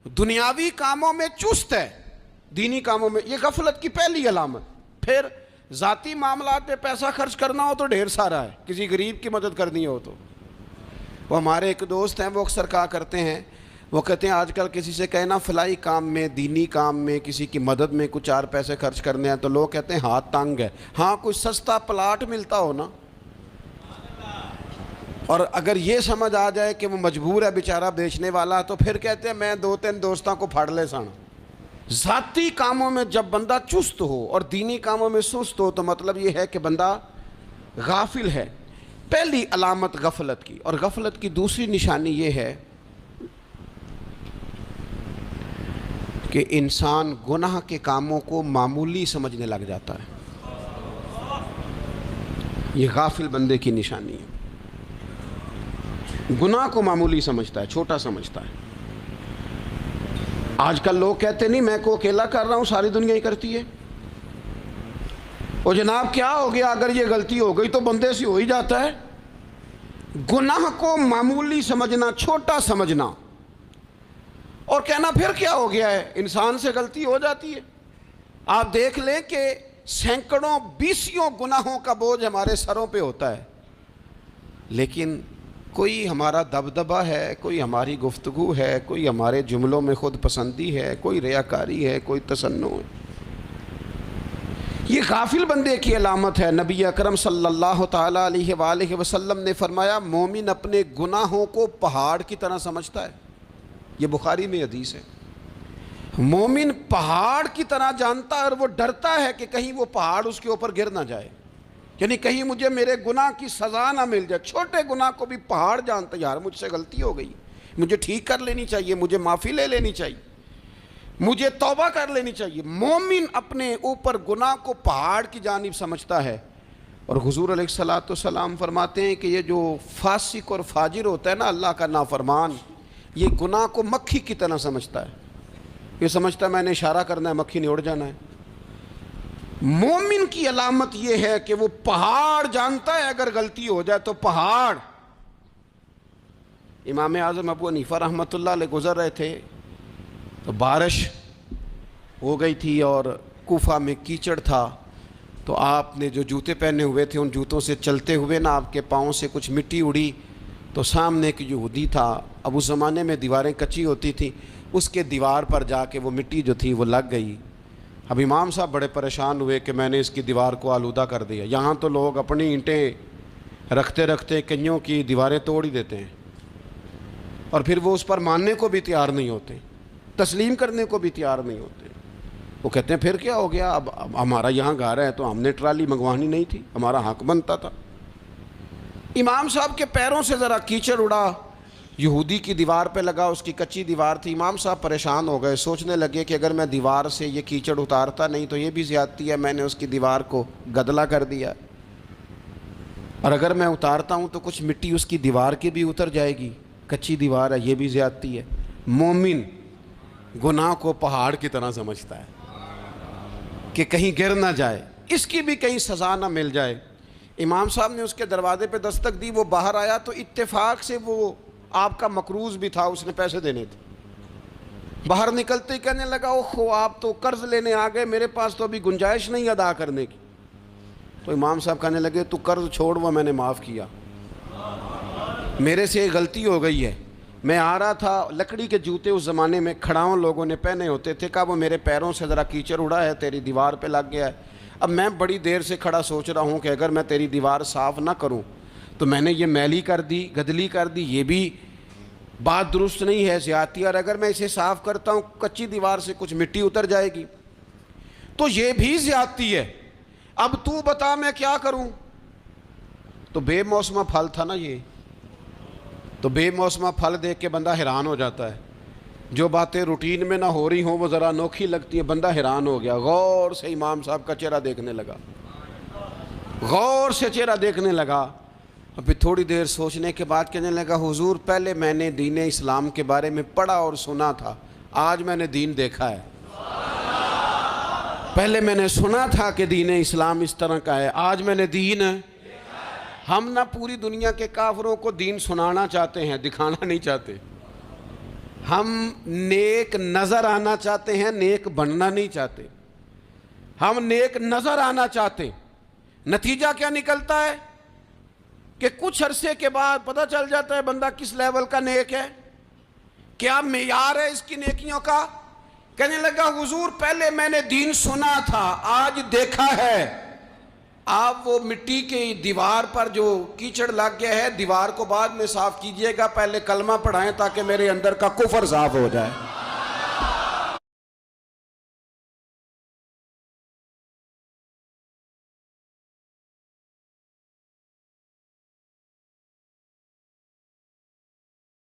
دنیاوی کاموں میں چست ہے، دینی کاموں میں، یہ غفلت کی پہلی علامت۔ پھر ذاتی معاملات پہ پیسہ خرچ کرنا ہو تو ڈھیر سارا ہے، کسی غریب کی مدد کرنی ہو تو۔ وہ ہمارے ایک دوست ہیں، وہ اکثر کہا کرتے ہیں، وہ کہتے ہیں آج کل کسی سے کہنا فلائی کام میں، دینی کام میں، کسی کی مدد میں کچھ 4 پیسے خرچ کرنے ہیں تو لوگ کہتے ہیں ہاتھ تنگ ہے۔ ہاں کوئی سستا پلاٹ ملتا ہو نا، اور اگر یہ سمجھ آ جائے کہ وہ مجبور ہے بیچارہ بیچنے والا، تو پھر کہتے ہیں میں 2-3 دوستوں کو پھاڑ لے سن۔ ذاتی کاموں میں جب بندہ چست ہو اور دینی کاموں میں سست ہو تو مطلب یہ ہے کہ بندہ غافل ہے۔ پہلی علامت غفلت کی۔ اور غفلت کی دوسری نشانی یہ ہے کہ انسان گناہ کے کاموں کو معمولی سمجھنے لگ جاتا ہے۔ یہ غافل بندے کی نشانی ہے، گناہ کو معمولی سمجھتا ہے، چھوٹا سمجھتا ہے۔ آج کل لوگ کہتے نہیں میں کو اکیلا کر رہا ہوں، ساری دنیا ہی کرتی ہے۔ اور جناب کیا ہو گیا اگر یہ غلطی ہو گئی تو بندے سے ہو ہی جاتا ہے۔ گناہ کو معمولی سمجھنا، چھوٹا سمجھنا، اور کہنا پھر کیا ہو گیا ہے، انسان سے غلطی ہو جاتی ہے۔ آپ دیکھ لیں کہ سینکڑوں بیسیوں گناہوں کا بوجھ ہمارے سروں پہ ہوتا ہے، لیکن کوئی ہمارا دبدبہ ہے، کوئی ہماری گفتگو ہے، کوئی ہمارے جملوں میں خود پسندی ہے، کوئی ریاکاری ہے، کوئی تصنع ہے۔ یہ غافل بندے کی علامت ہے۔ نبی اکرم صلی اللہ تعالیٰ علیہ وآلہ وسلم نے فرمایا مومن اپنے گناہوں کو پہاڑ کی طرح سمجھتا ہے۔ یہ بخاری میں حدیث ہے۔ مومن پہاڑ کی طرح جانتا ہے اور وہ ڈرتا ہے کہ کہیں وہ پہاڑ اس کے اوپر گر نہ جائے، یعنی کہیں مجھے میرے گناہ کی سزا نہ مل جائے۔ چھوٹے گناہ کو بھی پہاڑ جانتا ہے، یار مجھ سے غلطی ہو گئی، مجھے ٹھیک کر لینی چاہیے، مجھے معافی لے لینی چاہیے، مجھے توبہ کر لینی چاہیے۔ مومن اپنے اوپر گناہ کو پہاڑ کی جانب سمجھتا ہے۔ اور حضور علیہ الصلوۃ والسلام فرماتے ہیں کہ یہ جو فاسق اور فاجر ہوتا ہے نا، اللہ کا نافرمان، یہ گناہ کو مکھی کی طرح سمجھتا ہے۔ یہ سمجھتا ہے میں نے اشارہ کرنا ہے، مکھی نے اڑ جانا ہے۔ مومن کی علامت یہ ہے کہ وہ پہاڑ جانتا ہے، اگر غلطی ہو جائے تو پہاڑ۔ امام اعظم ابو حنیفہ رحمۃ اللہ علیہ گزر رہے تھے تو بارش ہو گئی تھی اور کوفہ میں کیچڑ تھا، تو آپ نے جو جوتے پہنے ہوئے تھے ان جوتوں سے چلتے ہوئے نا آپ کے پاؤں سے کچھ مٹی اڑی، تو سامنے ایک یہودی تھا، اب اس زمانے میں دیواریں کچی ہوتی تھیں، اس کے دیوار پر جا کے وہ مٹی جو تھی وہ لگ گئی۔ اب امام صاحب بڑے پریشان ہوئے کہ میں نے اس کی دیوار کو آلودہ کر دیا۔ یہاں تو لوگ اپنی اینٹیں رکھتے رکھتے کئیوں کی دیواریں توڑ ہی دیتے ہیں، اور پھر وہ اس پر ماننے کو بھی تیار نہیں ہوتے، تسلیم کرنے کو بھی تیار نہیں ہوتے۔ وہ کہتے ہیں پھر کیا ہو گیا، اب ہمارا یہاں گھر ہے تو ہم نے ٹرالی منگوانی نہیں تھی، ہمارا حق بنتا تھا۔ امام صاحب کے پیروں سے ذرا کیچڑ اڑا، یہودی کی دیوار پہ لگا، اس کی کچی دیوار تھی۔ امام صاحب پریشان ہو گئے، سوچنے لگے کہ اگر میں دیوار سے یہ کیچڑ اتارتا نہیں تو یہ بھی زیادتی ہے، میں نے اس کی دیوار کو گدلا کر دیا، اور اگر میں اتارتا ہوں تو کچھ مٹی اس کی دیوار کی بھی اتر جائے گی، کچی دیوار ہے، یہ بھی زیادتی ہے۔ مومن گناہ کو پہاڑ کی طرح سمجھتا ہے کہ کہیں گر نہ جائے، اس کی بھی کہیں سزا نہ مل جائے۔ امام صاحب نے اس کے دروازے پہ دستک دی، وہ باہر آیا تو اتفاق سے وہ آپ کا مقروض بھی تھا، اس نے پیسے دینے تھے۔ باہر نکلتے ہی کہنے لگا اوہ آپ تو قرض لینے آ گئے، میرے پاس تو ابھی گنجائش نہیں ادا کرنے کی۔ تو امام صاحب کہنے لگے تو قرض چھوڑ، وہ میں نے معاف کیا، میرے سے ایک غلطی ہو گئی ہے۔ میں آ رہا تھا، لکڑی کے جوتے اس زمانے میں کھڑاؤں لوگوں نے پہنے ہوتے تھے، کہا وہ میرے پیروں سے ذرا کیچڑ اڑا ہے، تیری دیوار پہ لگ گیا ہے۔ اب میں بڑی دیر سے کھڑا سوچ رہا ہوں کہ اگر میں تیری دیوار صاف نہ کروں تو میں نے یہ میلی کر دی، گدلی کر دی، یہ بھی بات درست نہیں ہے، زیادتی، اور اگر میں اسے صاف کرتا ہوں کچی دیوار سے کچھ مٹی اتر جائے گی تو یہ بھی زیادتی ہے، اب تو بتا میں کیا کروں۔ تو بے موسمہ پھل تھا نا یہ، تو بے موسمہ پھل دیکھ کے بندہ حیران ہو جاتا ہے، جو باتیں روٹین میں نہ ہو رہی ہوں وہ ذرا انوکھی لگتی ہے، بندہ حیران ہو گیا۔ غور سے امام صاحب کا چہرہ دیکھنے لگا، غور سے چہرہ دیکھنے لگا، اور پھر تھوڑی دیر سوچنے کے بعد کہنے لگا حضور پہلے میں نے دین اسلام کے بارے میں پڑھا اور سنا تھا، آج میں نے دین دیکھا ہے۔ پہلے میں نے سنا تھا کہ دین اسلام اس طرح کا ہے، آج میں نے دین۔ ہم نہ پوری دنیا کے کافروں کو دین سنانا چاہتے ہیں، دکھانا نہیں چاہتے۔ ہم نیک نظر آنا چاہتے ہیں، نیک بننا نہیں چاہتے. ہم نیک نظر آنا چاہتے. نتیجہ کیا نکلتا ہے کہ کچھ عرصے کے بعد پتہ چل جاتا ہے بندہ کس لیول کا نیک ہے، کیا معیار ہے اس کی نیکیوں کا. کہنے لگا حضور پہلے میں نے دین سنا تھا، آج دیکھا ہے. آپ وہ مٹی کی دیوار پر جو کیچڑ لگ گیا ہے، دیوار کو بعد میں صاف کیجئے گا، پہلے کلمہ پڑھائیں تاکہ میرے اندر کا کفر صاف ہو جائے.